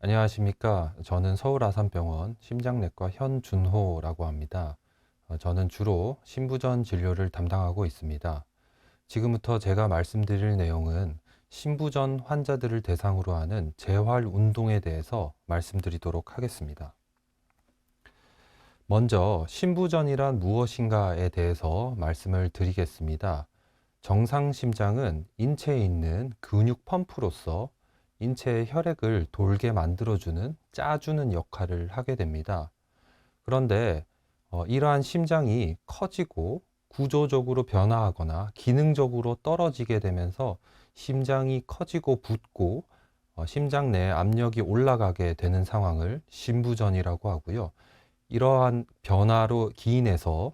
안녕하십니까. 저는 서울아산병원 심장내과 현준호라고 합니다. 저는 주로 신부전 진료를 담당하고 있습니다. 지금부터 제가 말씀드릴 내용은 신부전 환자들을 대상으로 하는 재활 운동에 대해서 말씀드리도록 하겠습니다. 먼저 신부전이란 무엇인가에 대해서 말씀을 드리겠습니다. 정상 심장은 인체에 있는 근육 펌프로서 인체의 혈액을 돌게 만들어주는 짜주는 역할을 하게 됩니다. 그런데 이러한 심장이 커지고 구조적으로 변화하거나 기능적으로 떨어지게 되면서 심장이 커지고 붓고 심장 내 압력이 올라가게 되는 상황을 신부전이라고 하고요. 이러한 변화로 기인해서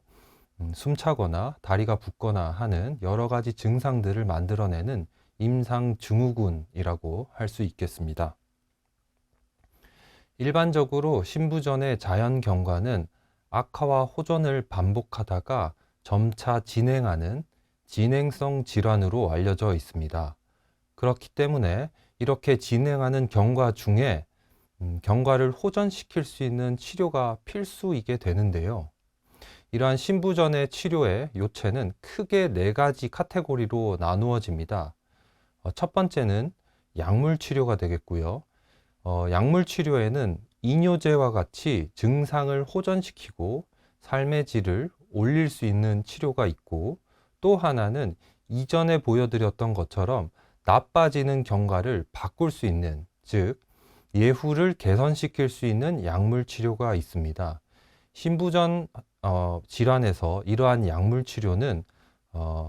숨차거나 다리가 붓거나 하는 여러 가지 증상들을 만들어내는 임상증후군이라고 할 수 있겠습니다. 일반적으로 신부전의 자연 경과는 악화와 호전을 반복하다가 점차 진행하는 진행성 질환으로 알려져 있습니다. 그렇기 때문에 이렇게 진행하는 경과 중에 경과를 호전시킬 수 있는 치료가 필수이게 되는데요. 이러한 신부전의 치료의 요체는 크게 4가지 카테고리로 나누어집니다. 첫 번째는 약물 치료가 되겠고요. 약물 치료에는 이뇨제와 같이 증상을 호전시키고 삶의 질을 올릴 수 있는 치료가 있고, 또 하나는 이전에 보여드렸던 것처럼 나빠지는 경과를 바꿀 수 있는, 즉 예후를 개선시킬 수 있는 약물 치료가 있습니다. 신부전 질환에서 이러한 약물 치료는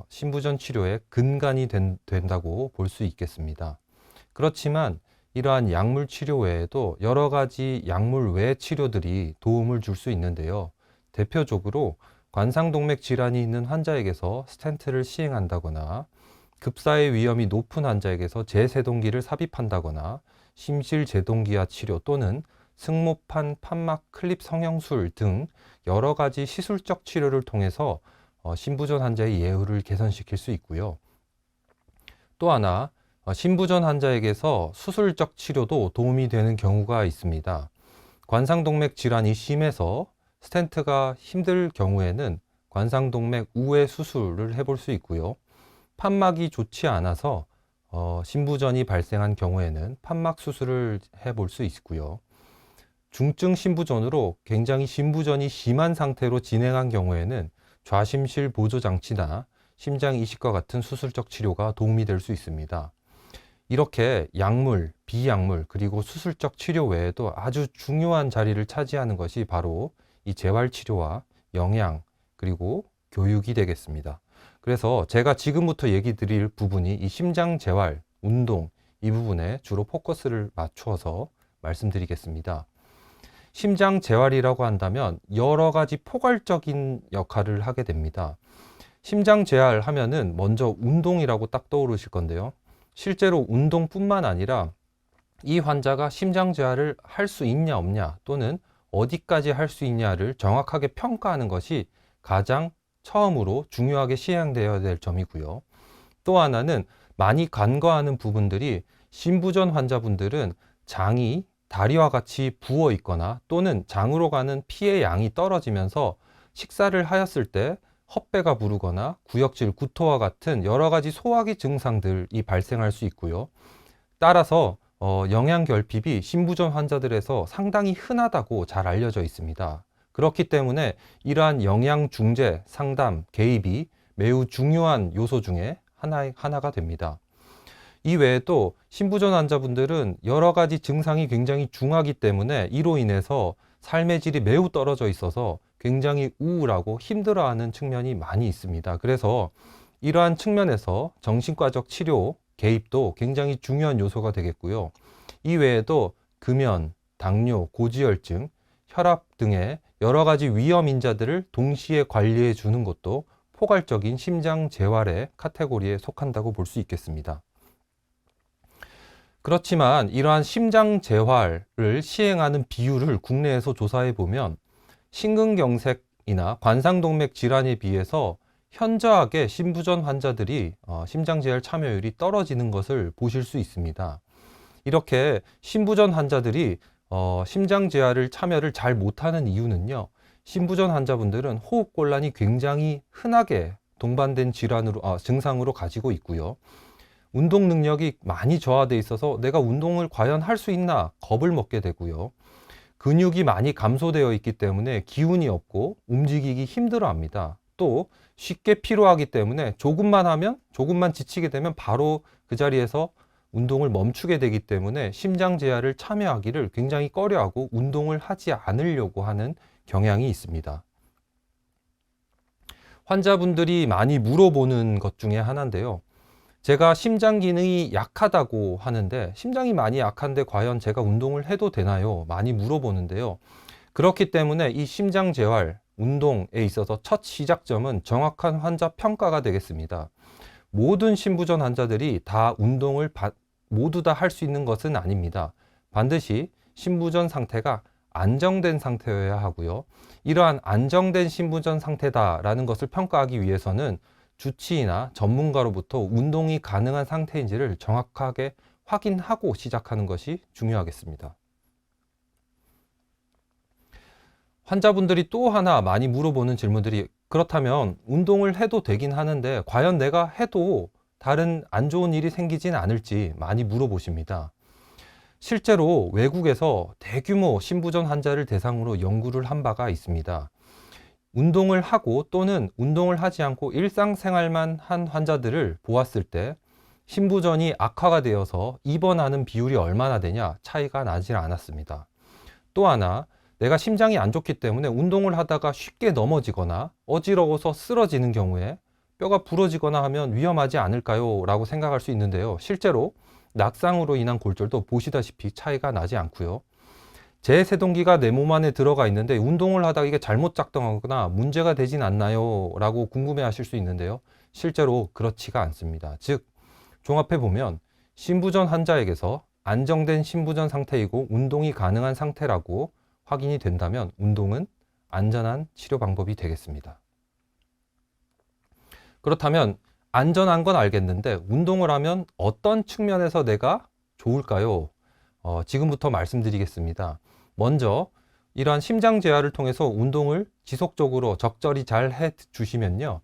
신부전 치료의 근간이 된다고 볼 수 있겠습니다. 그렇지만 이러한 약물 치료 외에도 여러 가지 약물 외 치료들이 도움을 줄 수 있는데요. 대표적으로 관상동맥 질환이 있는 환자에게서 스텐트를 시행한다거나, 급사의 위험이 높은 환자에게서 제세동기를 삽입한다거나, 심실제동기화 치료 또는 승모판 판막 클립 성형술 등 여러 가지 시술적 치료를 통해서 신부전 환자의 예후를 개선시킬 수 있고요. 또 하나, 신부전 환자에게서 수술적 치료도 도움이 되는 경우가 있습니다. 관상동맥 질환이 심해서 스텐트가 힘들 경우에는 관상동맥 우회 수술을 해볼 수 있고요. 판막이 좋지 않아서 신부전이 발생한 경우에는 판막 수술을 해볼 수 있고요. 중증 신부전으로 굉장히 신부전이 심한 상태로 진행한 경우에는 좌심실 보조 장치나 심장 이식과 같은 수술적 치료가 도움이 될 수 있습니다. 이렇게 약물, 비약물, 그리고 수술적 치료 외에도 아주 중요한 자리를 차지하는 것이 바로 이 재활치료와 영양, 그리고 교육이 되겠습니다. 그래서 제가 지금부터 얘기 드릴 부분이 이 심장 재활, 운동, 이 부분에 주로 포커스를 맞추어서 말씀드리겠습니다. 심장 재활이라고 한다면 여러 가지 포괄적인 역할을 하게 됩니다. 심장 재활 하면은 먼저 운동이라고 딱 떠오르실 건데요. 실제로 운동뿐만 아니라 이 환자가 심장 재활을 할 수 있냐 없냐, 또는 어디까지 할 수 있냐를 정확하게 평가하는 것이 가장 처음으로 중요하게 시행되어야 될 점이고요. 또 하나는 많이 간과하는 부분들이, 신부전 환자분들은 장이 다리와 같이 부어 있거나 또는 장으로 가는 피의 양이 떨어지면서 식사를 하였을 때 헛배가 부르거나 구역질, 구토와 같은 여러 가지 소화기 증상들이 발생할 수 있고요. 따라서 영양 결핍이 신부전 환자들에서 상당히 흔하다고 잘 알려져 있습니다. 그렇기 때문에 이러한 영양 중재, 상담, 개입이 매우 중요한 요소 중에 하나가 됩니다. 이 외에도 신부전 환자분들은 여러 가지 증상이 굉장히 중하기 때문에 이로 인해서 삶의 질이 매우 떨어져 있어서 굉장히 우울하고 힘들어하는 측면이 많이 있습니다. 그래서 이러한 측면에서 정신과적 치료 개입도 굉장히 중요한 요소가 되겠고요. 이 외에도 금연, 당뇨, 고지혈증, 혈압 등의 여러 가지 위험 인자들을 동시에 관리해 주는 것도 포괄적인 심장 재활의 카테고리에 속한다고 볼 수 있겠습니다. 그렇지만 이러한 심장 재활을 시행하는 비율을 국내에서 조사해 보면 심근경색이나 관상동맥 질환에 비해서 현저하게 신부전 환자들이 심장 재활 참여율이 떨어지는 것을 보실 수 있습니다. 이렇게 심부전 환자들이 심장재활을 참여를 잘 못하는 이유는요. 심부전 환자분들은 호흡곤란이 굉장히 흔하게 동반된 증상으로 가지고 있고요. 운동 능력이 많이 저하돼 있어서 내가 운동을 과연 할 수 있나 겁을 먹게 되고요. 근육이 많이 감소되어 있기 때문에 기운이 없고 움직이기 힘들어 합니다. 또 쉽게 피로하기 때문에 조금만 지치게 되면 바로 그 자리에서 운동을 멈추게 되기 때문에 심장재활을 참여하기를 굉장히 꺼려하고 운동을 하지 않으려고 하는 경향이 있습니다. 환자분들이 많이 물어보는 것 중에 하나인데요. 제가 심장 기능이 약하다고 하는데 심장이 많이 약한데 과연 제가 운동을 해도 되나요? 많이 물어보는데요. 그렇기 때문에 이 심장 재활, 운동에 있어서 첫 시작점은 정확한 환자 평가가 되겠습니다. 모든 심부전 환자들이 다 운동을 모두 다 할 수 있는 것은 아닙니다. 반드시 심부전 상태가 안정된 상태여야 하고요. 이러한 안정된 심부전 상태다라는 것을 평가하기 위해서는 주치의나 전문가로부터 운동이 가능한 상태인지를 정확하게 확인하고 시작하는 것이 중요하겠습니다. 환자분들이 또 하나 많이 물어보는 질문들이 그렇다면 운동을 해도 되긴 하는데 과연 내가 해도 다른 안 좋은 일이 생기진 않을지 많이 물어보십니다. 실제로 외국에서 대규모 심부전 환자를 대상으로 연구를 한 바가 있습니다. 운동을 하고 또는 운동을 하지 않고 일상생활만 한 환자들을 보았을 때 심부전이 악화가 되어서 입원하는 비율이 얼마나 되냐 차이가 나질 않았습니다. 또 하나, 내가 심장이 안 좋기 때문에 운동을 하다가 쉽게 넘어지거나 어지러워서 쓰러지는 경우에 뼈가 부러지거나 하면 위험하지 않을까요? 라고 생각할 수 있는데요. 실제로 낙상으로 인한 골절도 보시다시피 차이가 나지 않고요. 제세동기가 내 몸 안에 들어가 있는데 운동을 하다가 이게 잘못 작동하거나 문제가 되진 않나요? 라고 궁금해 하실 수 있는데요. 실제로 그렇지가 않습니다. 즉, 종합해 보면 심부전 환자에게서 안정된 심부전 상태이고 운동이 가능한 상태라고 확인이 된다면 운동은 안전한 치료 방법이 되겠습니다. 그렇다면 안전한 건 알겠는데 운동을 하면 어떤 측면에서 내가 좋을까요? 지금부터 말씀드리겠습니다. 먼저 이러한 심장재활을 통해서 운동을 지속적으로 적절히 잘 해 주시면요.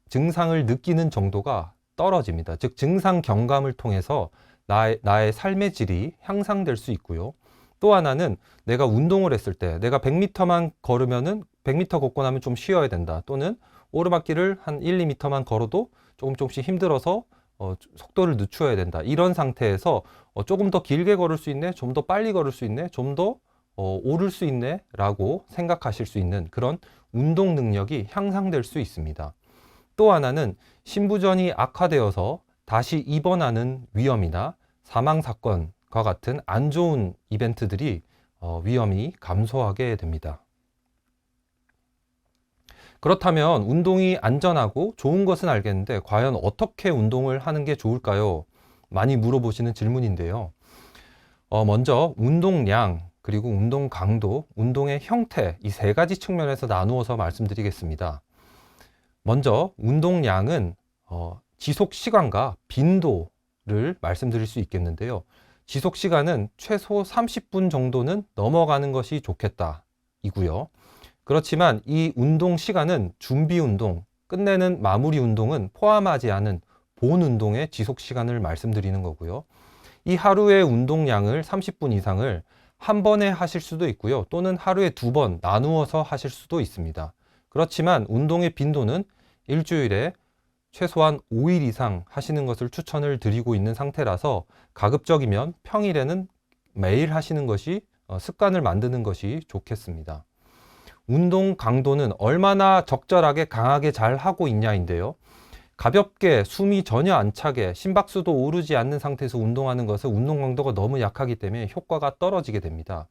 증상을 느끼는 정도가 떨어집니다. 즉 증상 경감을 통해서 나의 삶의 질이 향상될 수 있고요. 또 하나는 내가 운동을 했을 때 내가 100m만 걸으면은 100m 걷고 나면 좀 쉬어야 된다. 또는 오르막길을 한 1, 2m만 걸어도 조금씩 힘들어서 속도를 늦춰야 된다. 이런 상태에서 조금 더 길게 걸을 수 있네, 좀 더 빨리 걸을 수 있네, 좀 더 오를 수 있네 라고 생각하실 수 있는 그런 운동 능력이 향상될 수 있습니다. 또 하나는 심부전이 악화되어서 다시 입원하는 위험이나 사망사건과 같은 안 좋은 이벤트들이 위험이 감소하게 됩니다. 그렇다면 운동이 안전하고 좋은 것은 알겠는데 과연 어떻게 운동을 하는 게 좋을까요? 많이 물어보시는 질문인데요. 먼저 운동량, 그리고 운동 강도, 운동의 형태 이 세 가지 측면에서 나누어서 말씀드리겠습니다. 먼저 운동량은 지속 시간과 빈도를 말씀드릴 수 있겠는데요. 지속 시간은 최소 30분 정도는 넘어가는 것이 좋겠다 이고요. 그렇지만 이 운동 시간은 준비 운동, 끝내는 마무리 운동은 포함하지 않은 본 운동의 지속 시간을 말씀드리는 거고요. 이 하루의 운동량을 30분 이상을 한 번에 하실 수도 있고요. 또는 하루에 2번 나누어서 하실 수도 있습니다. 그렇지만 운동의 빈도는 일주일에 최소한 5일 이상 하시는 것을 추천을 드리고 있는 상태라서 가급적이면 평일에는 매일 하시는 것이 습관을 만드는 것이 좋겠습니다. 운동 강도는 얼마나 적절하게 강하게 잘 하고 있냐인데요. 가볍게 숨이 전혀 안 차게 심박수도 오르지 않는 상태에서 운동하는 것은 운동 강도가 너무 약하기 때문에 효과가 떨어지게 됩니다.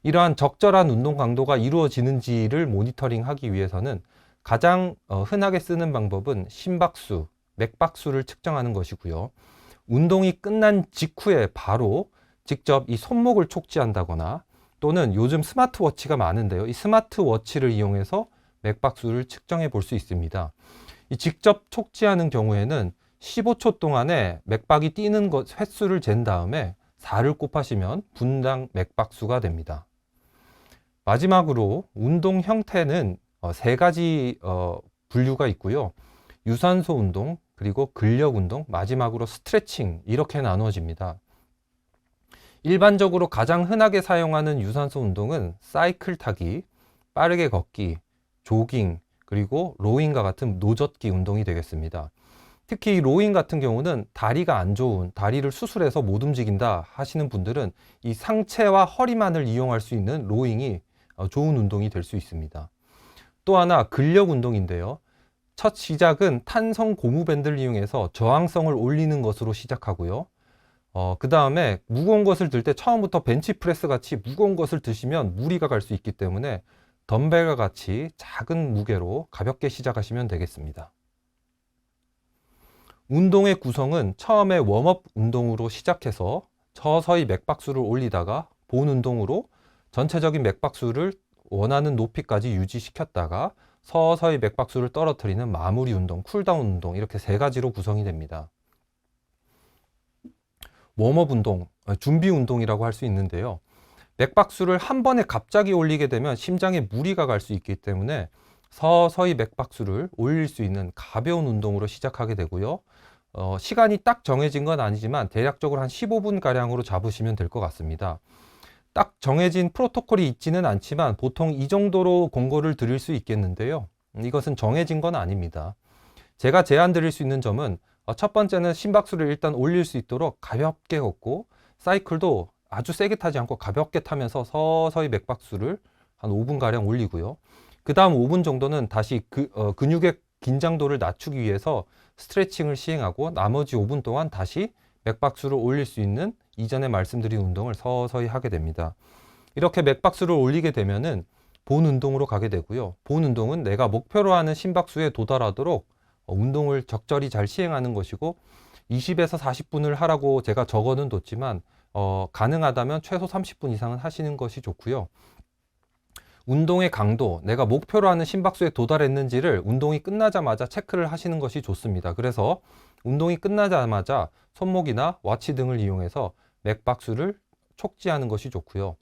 이러한 적절한 운동 강도가 이루어지는지를 모니터링하기 위해서는 가장 흔하게 쓰는 방법은 심박수, 맥박수를 측정하는 것이고요. 운동이 끝난 직후에 바로 직접 이 손목을 촉지한다거나 또는 요즘 스마트워치가 많은데요. 이 스마트워치를 이용해서 맥박수를 측정해 볼 수 있습니다. 이 직접 촉지하는 경우에는 15초 동안에 맥박이 뛰는 횟수를 잰 다음에 4를 곱하시면 분당 맥박수가 됩니다. 마지막으로 운동 형태는 세 가지 분류가 있고요. 유산소 운동, 그리고 근력 운동, 마지막으로 스트레칭, 이렇게 나누어집니다. 일반적으로 가장 흔하게 사용하는 유산소 운동은 사이클 타기, 빠르게 걷기, 조깅, 그리고 로잉과 같은 노젓기 운동이 되겠습니다. 특히 이 로잉 같은 경우는 다리가 안 좋은, 다리를 수술해서 못 움직인다 하시는 분들은 이 상체와 허리만을 이용할 수 있는 로잉이 좋은 운동이 될 수 있습니다. 또 하나 근력 운동인데요. 첫 시작은 탄성 고무밴드를 이용해서 저항성을 올리는 것으로 시작하고요. 그 다음에 무거운 것을 들 때 처음부터 벤치프레스 같이 무거운 것을 드시면 무리가 갈 수 있기 때문에 덤벨과 같이 작은 무게로 가볍게 시작하시면 되겠습니다. 운동의 구성은 처음에 웜업 운동으로 시작해서 서서히 맥박수를 올리다가 본 운동으로 전체적인 맥박수를 원하는 높이까지 유지시켰다가 서서히 맥박수를 떨어뜨리는 마무리 운동, 쿨다운 운동, 이렇게 세 가지로 구성이 됩니다. 웜업 운동, 준비 운동이라고 할 수 있는데요. 맥박수를 한 번에 갑자기 올리게 되면 심장에 무리가 갈 수 있기 때문에 서서히 맥박수를 올릴 수 있는 가벼운 운동으로 시작하게 되고요. 시간이 딱 정해진 건 아니지만 대략적으로 한 15분 가량으로 잡으시면 될 것 같습니다. 딱 정해진 프로토콜이 있지는 않지만 보통 이 정도로 권고를 드릴 수 있겠는데요. 이것은 정해진 건 아닙니다. 제가 제안 드릴 수 있는 점은 첫 번째는 심박수를 일단 올릴 수 있도록 가볍게 걷고, 사이클도 아주 세게 타지 않고 가볍게 타면서 서서히 맥박수를 한 5분 가량 올리고요. 그 다음 5분 정도는 다시 근육의 긴장도를 낮추기 위해서 스트레칭을 시행하고, 나머지 5분 동안 다시 맥박수를 올릴 수 있는 이전에 말씀드린 운동을 서서히 하게 됩니다. 이렇게 맥박수를 올리게 되면은 본 운동으로 가게 되고요. 본 운동은 내가 목표로 하는 심박수에 도달하도록 운동을 적절히 잘 시행하는 것이고, 20에서 40분을 하라고 제가 적어는 뒀지만 가능하다면 최소 30분 이상은 하시는 것이 좋고요. 운동의 강도, 내가 목표로 하는 심박수에 도달했는지를 운동이 끝나자마자 체크를 하시는 것이 좋습니다. 그래서 운동이 끝나자마자 손목이나 와치 등을 이용해서 맥박수를 촉지하는 것이 좋고요.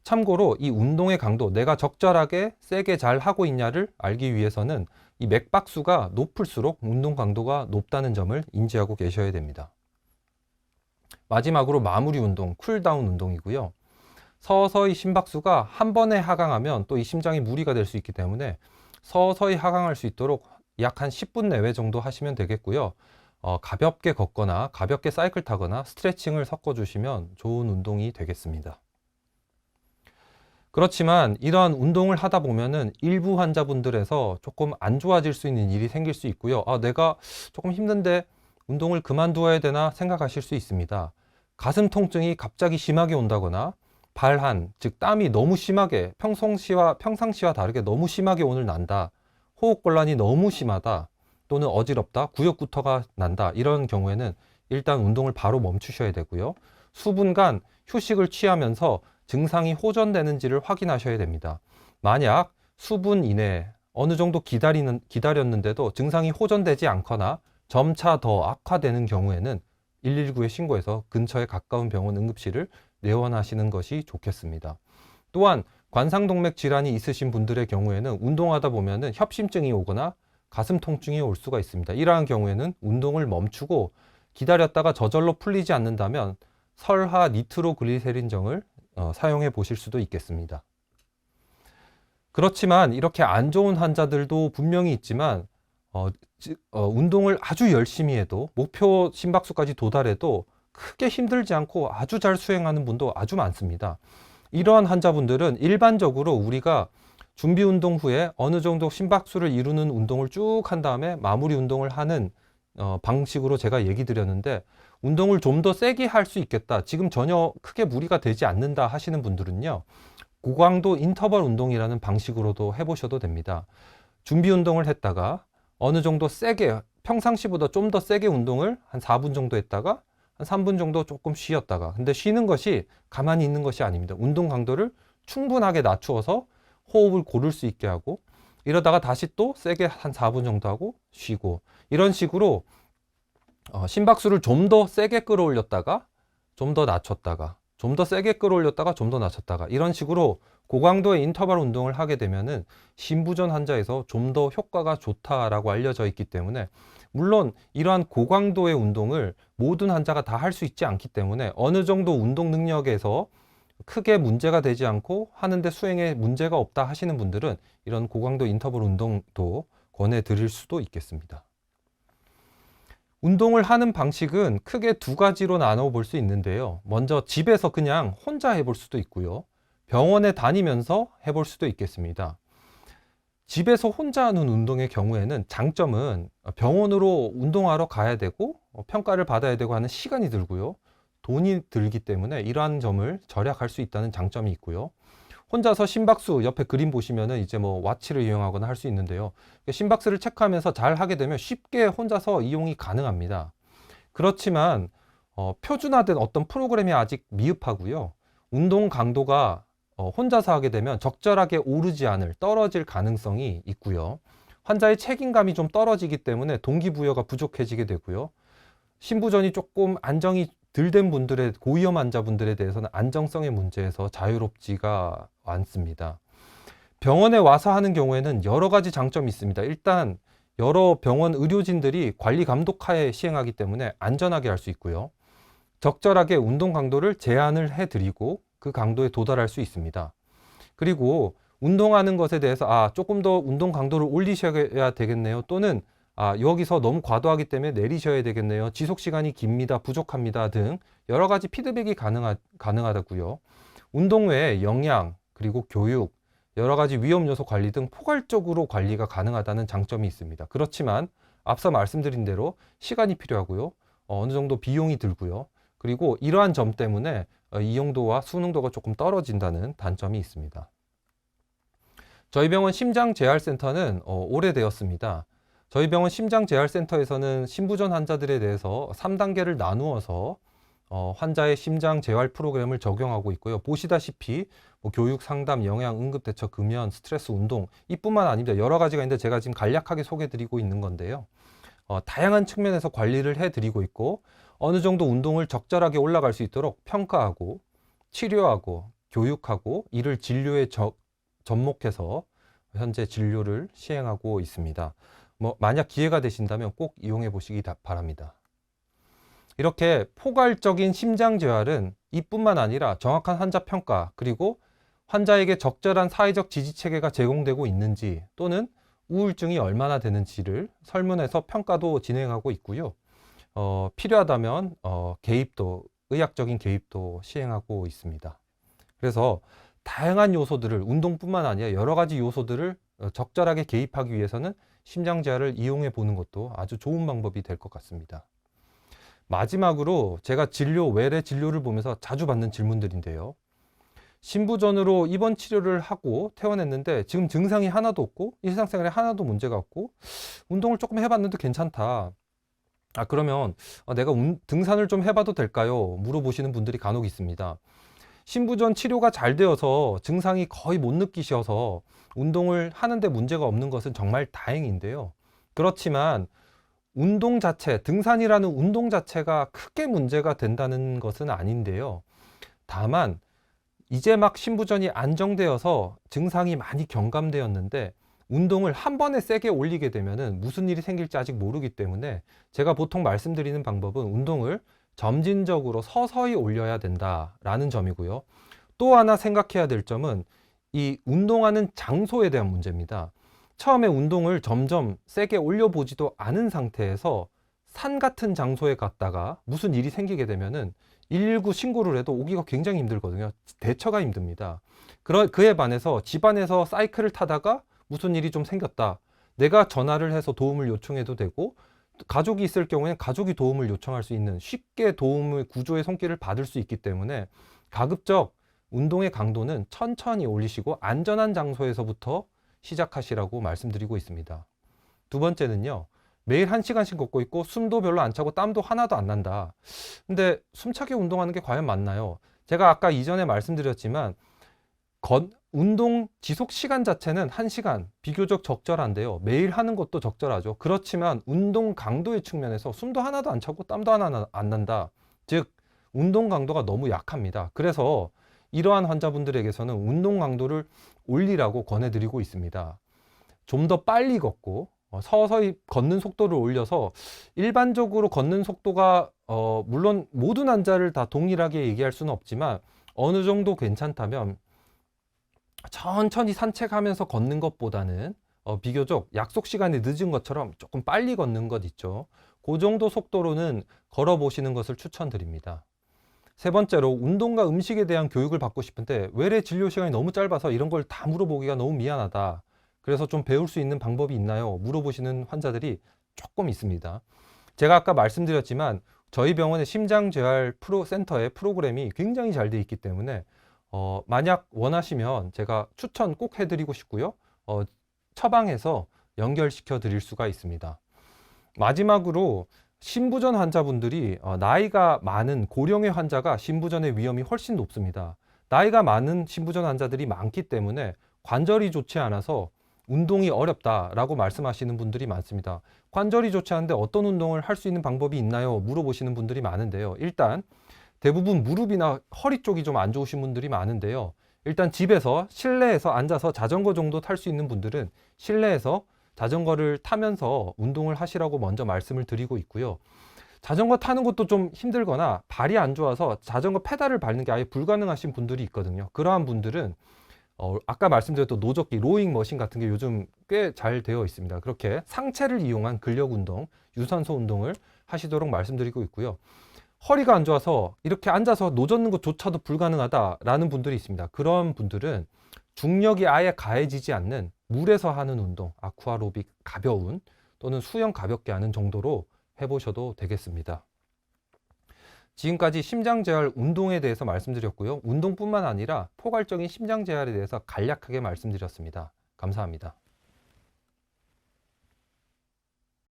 참고로 이 운동의 강도, 내가 적절하게 세게 잘 하고 있냐를 알기 위해서는 이 맥박수가 높을수록 운동 강도가 높다는 점을 인지하고 계셔야 됩니다. 마지막으로 마무리 운동, 쿨다운 운동이고요. 서서히 심박수가 한 번에 하강하면 또 이 심장에 무리가 될 수 있기 때문에 서서히 하강할 수 있도록 약 한 10분 내외 정도 하시면 되겠고요. 가볍게 걷거나 가볍게 사이클 타거나 스트레칭을 섞어주시면 좋은 운동이 되겠습니다. 그렇지만 이러한 운동을 하다 보면은 일부 환자분들에서 조금 안 좋아질 수 있는 일이 생길 수 있고요. 내가 조금 힘든데 운동을 그만두어야 되나 생각하실 수 있습니다. 가슴 통증이 갑자기 심하게 온다거나, 발한, 즉 땀이 너무 심하게 평상시와 다르게 너무 심하게 오늘 난다, 호흡곤란이 너무 심하다, 또는 어지럽다, 구역구토가 난다, 이런 경우에는 일단 운동을 바로 멈추셔야 되고요. 수분간 휴식을 취하면서 증상이 호전되는지를 확인하셔야 됩니다. 만약 수분 이내에 어느 정도 기다렸는데도 증상이 호전되지 않거나 점차 더 악화되는 경우에는 119에 신고해서 근처에 가까운 병원 응급실을 내원하시는 것이 좋겠습니다. 또한 관상동맥 질환이 있으신 분들의 경우에는 운동하다 보면은 협심증이 오거나 가슴 통증이 올 수가 있습니다. 이러한 경우에는 운동을 멈추고 기다렸다가 저절로 풀리지 않는다면 설하 니트로글리세린정을 사용해 보실 수도 있겠습니다. 그렇지만 이렇게 안 좋은 환자들도 분명히 있지만 운동을 아주 열심히 해도 목표 심박수까지 도달해도 크게 힘들지 않고 아주 잘 수행하는 분도 아주 많습니다. 이러한 환자분들은 일반적으로 우리가 준비 운동 후에 어느 정도 심박수를 이루는 운동을 쭉 한 다음에 마무리 운동을 하는 방식으로 제가 얘기 드렸는데, 운동을 좀 더 세게 할 수 있겠다, 지금 전혀 크게 무리가 되지 않는다 하시는 분들은요, 고강도 인터벌 운동이라는 방식으로도 해보셔도 됩니다. 준비 운동을 했다가 어느 정도 세게, 평상시보다 좀 더 세게 운동을 한 4분 정도 했다가 한 3분 정도 조금 쉬었다가, 근데 쉬는 것이 가만히 있는 것이 아닙니다. 운동 강도를 충분하게 낮추어서 호흡을 고를 수 있게 하고, 이러다가 다시 또 세게 한 4분 정도 하고 쉬고, 이런 식으로 심박수를 좀 더 세게 끌어올렸다가 좀 더 낮췄다가 좀 더 세게 끌어올렸다가 좀 더 낮췄다가 이런 식으로 고강도의 인터벌 운동을 하게 되면은 심부전 환자에서 좀 더 효과가 좋다라고 알려져 있기 때문에, 물론 이러한 고강도의 운동을 모든 환자가 다 할 수 있지 않기 때문에 어느 정도 운동 능력에서 크게 문제가 되지 않고 하는데 수행에 문제가 없다 하시는 분들은 이런 고강도 인터벌 운동도 권해드릴 수도 있겠습니다. 운동을 하는 방식은 크게 두 가지로 나눠 볼 수 있는데요. 먼저 집에서 그냥 혼자 해볼 수도 있고요. 병원에 다니면서 해볼 수도 있겠습니다. 집에서 혼자 하는 운동의 경우에는 장점은 병원으로 운동하러 가야 되고 평가를 받아야 되고 하는 시간이 들고요. 돈이 들기 때문에 이러한 점을 절약할 수 있다는 장점이 있고요. 혼자서 심박수 옆에 그림 보시면은 이제 뭐 와치를 이용하거나 할 수 있는데요. 심박수를 체크하면서 잘 하게 되면 쉽게 혼자서 이용이 가능합니다. 그렇지만 표준화된 어떤 프로그램이 아직 미흡하고요. 운동 강도가 혼자서 하게 되면 적절하게 오르지 않을, 떨어질 가능성이 있고요. 환자의 책임감이 좀 떨어지기 때문에 동기부여가 부족해지게 되고요. 심부전이 조금 안정이 덜 된 분들의, 고위험 환자분들에 대해서는 안정성의 문제에서 자유롭지가 않습니다. 병원에 와서 하는 경우에는 여러 가지 장점이 있습니다. 일단 여러 병원 의료진들이 관리 감독하에 시행하기 때문에 안전하게 할 수 있고요. 적절하게 운동 강도를 제한을 해드리고 그 강도에 도달할 수 있습니다. 그리고 운동하는 것에 대해서 조금 더 운동 강도를 올리셔야 되겠네요. 또는 여기서 너무 과도하기 때문에 내리셔야 되겠네요. 지속 시간이 깁니다. 부족합니다. 등 여러 가지 피드백이 가능하다고요. 운동 외에 영양, 그리고 교육, 여러 가지 위험 요소 관리 등 포괄적으로 관리가 가능하다는 장점이 있습니다. 그렇지만 앞서 말씀드린 대로 시간이 필요하고요. 어느 정도 비용이 들고요. 그리고 이러한 점 때문에 이용도와 수능도가 조금 떨어진다는 단점이 있습니다. 저희 병원 심장재활센터는 오래되었습니다. 저희 병원 심장재활센터에서는 심부전 환자들에 대해서 3단계를 나누어서 환자의 심장 재활 프로그램을 적용하고 있고요. 보시다시피 뭐 교육, 상담, 영양, 응급 대처, 금연, 스트레스, 운동 이뿐만 아닙니다. 여러 가지가 있는데 제가 지금 간략하게 소개드리고 있는 건데요. 다양한 측면에서 관리를 해드리고 있고 어느 정도 운동을 적절하게 올라갈 수 있도록 평가하고 치료하고 교육하고 이를 진료에 접목해서 현재 진료를 시행하고 있습니다. 만약 기회가 되신다면 꼭 이용해 보시기 바랍니다. 이렇게 포괄적인 심장재활은 이뿐만 아니라 정확한 환자 평가, 그리고 환자에게 적절한 사회적 지지체계가 제공되고 있는지 또는 우울증이 얼마나 되는지를 설문해서 평가도 진행하고 있고요. 필요하다면 의학적인 개입도 시행하고 있습니다. 그래서 다양한 요소들을, 운동뿐만 아니라 여러 가지 요소들을 적절하게 개입하기 위해서는 심장재활을 이용해 보는 것도 아주 좋은 방법이 될 것 같습니다. 마지막으로 제가 외래 진료를 보면서 자주 받는 질문들인데요. 심부전으로 입원 치료를 하고 퇴원했는데 지금 증상이 하나도 없고 일상생활에 하나도 문제가 없고 운동을 조금 해봤는데 괜찮다. 그러면 내가 등산을 좀 해봐도 될까요? 물어보시는 분들이 간혹 있습니다. 심부전 치료가 잘 되어서 증상이 거의 못 느끼셔서 운동을 하는데 문제가 없는 것은 정말 다행인데요. 그렇지만 운동 자체, 등산이라는 운동 자체가 크게 문제가 된다는 것은 아닌데요. 다만 이제 막 심부전이 안정되어서 증상이 많이 경감되었는데 운동을 한 번에 세게 올리게 되면은 무슨 일이 생길지 아직 모르기 때문에 제가 보통 말씀드리는 방법은 운동을 점진적으로 서서히 올려야 된다라는 점이고요. 또 하나 생각해야 될 점은 이 운동하는 장소에 대한 문제입니다. 처음에 운동을 점점 세게 올려보지도 않은 상태에서 산 같은 장소에 갔다가 무슨 일이 생기게 되면은 119 신고를 해도 오기가 굉장히 힘들거든요. 대처가 힘듭니다. 그에 반해서 집안에서 사이클을 타다가 무슨 일이 좀 생겼다. 내가 전화를 해서 도움을 요청해도 되고 가족이 있을 경우에는 가족이 도움을 요청할 수 있는, 쉽게 구조의 손길을 받을 수 있기 때문에 가급적 운동의 강도는 천천히 올리시고 안전한 장소에서부터 시작하시라고 말씀드리고 있습니다. 두 번째는요. 매일 1시간씩 걷고 있고 숨도 별로 안 차고 땀도 하나도 안 난다. 근데 숨차게 운동하는 게 과연 맞나요? 제가 아까 이전에 말씀드렸지만 운동 지속 시간 자체는 1시간 비교적 적절한데요. 매일 하는 것도 적절하죠. 그렇지만 운동 강도의 측면에서 숨도 하나도 안 차고 땀도 하나 안 난다. 즉 운동 강도가 너무 약합니다. 그래서 이러한 환자분들에게서는 운동 강도를 올리라고 권해드리고 있습니다. 좀 더 빨리 걷고 서서히 걷는 속도를 올려서 일반적으로 걷는 속도가 물론 모든 환자를 다 동일하게 얘기할 수는 없지만 어느 정도 괜찮다면 천천히 산책하면서 걷는 것보다는 비교적 약속 시간이 늦은 것처럼 조금 빨리 걷는 것 있죠. 그 정도 속도로는 걸어 보시는 것을 추천드립니다. 세 번째로 운동과 음식에 대한 교육을 받고 싶은데 외래 진료 시간이 너무 짧아서 이런 걸 다 물어보기가 너무 미안하다. 그래서 좀 배울 수 있는 방법이 있나요? 물어보시는 환자들이 조금 있습니다. 제가 아까 말씀드렸지만 저희 병원의 심장재활 센터의 프로그램이 굉장히 잘 돼 있기 때문에 만약 원하시면 제가 추천 꼭 해드리고 싶고요. 처방해서 연결시켜 드릴 수가 있습니다. 마지막으로 신부전 환자분들이 나이가 많은 고령의 환자가 신부전의 위험이 훨씬 높습니다. 나이가 많은 신부전 환자들이 많기 때문에 관절이 좋지 않아서 운동이 어렵다라고 말씀하시는 분들이 많습니다. 관절이 좋지 않은데 어떤 운동을 할 수 있는 방법이 있나요? 물어보시는 분들이 많은데요. 일단 대부분 무릎이나 허리 쪽이 좀 안 좋으신 분들이 많은데요. 일단 집에서 실내에서 앉아서 자전거 정도 탈 수 있는 분들은 실내에서 자전거를 타면서 운동을 하시라고 먼저 말씀을 드리고 있고요. 자전거 타는 것도 좀 힘들거나 발이 안 좋아서 자전거 페달을 밟는 게 아예 불가능하신 분들이 있거든요. 그러한 분들은 아까 말씀드렸던 노젓기, 로잉 머신 같은 게 요즘 꽤 잘 되어 있습니다. 그렇게 상체를 이용한 근력 운동, 유산소 운동을 하시도록 말씀드리고 있고요. 허리가 안 좋아서 이렇게 앉아서 노젓는 것조차도 불가능하다라는 분들이 있습니다. 그런 분들은 중력이 아예 가해지지 않는 물에서 하는 운동, 아쿠아로빅 가벼운 또는 수영 가볍게 하는 정도로 해보셔도 되겠습니다. 지금까지 심장재활 운동에 대해서 말씀드렸고요. 운동뿐만 아니라 포괄적인 심장재활에 대해서 간략하게 말씀드렸습니다. 감사합니다.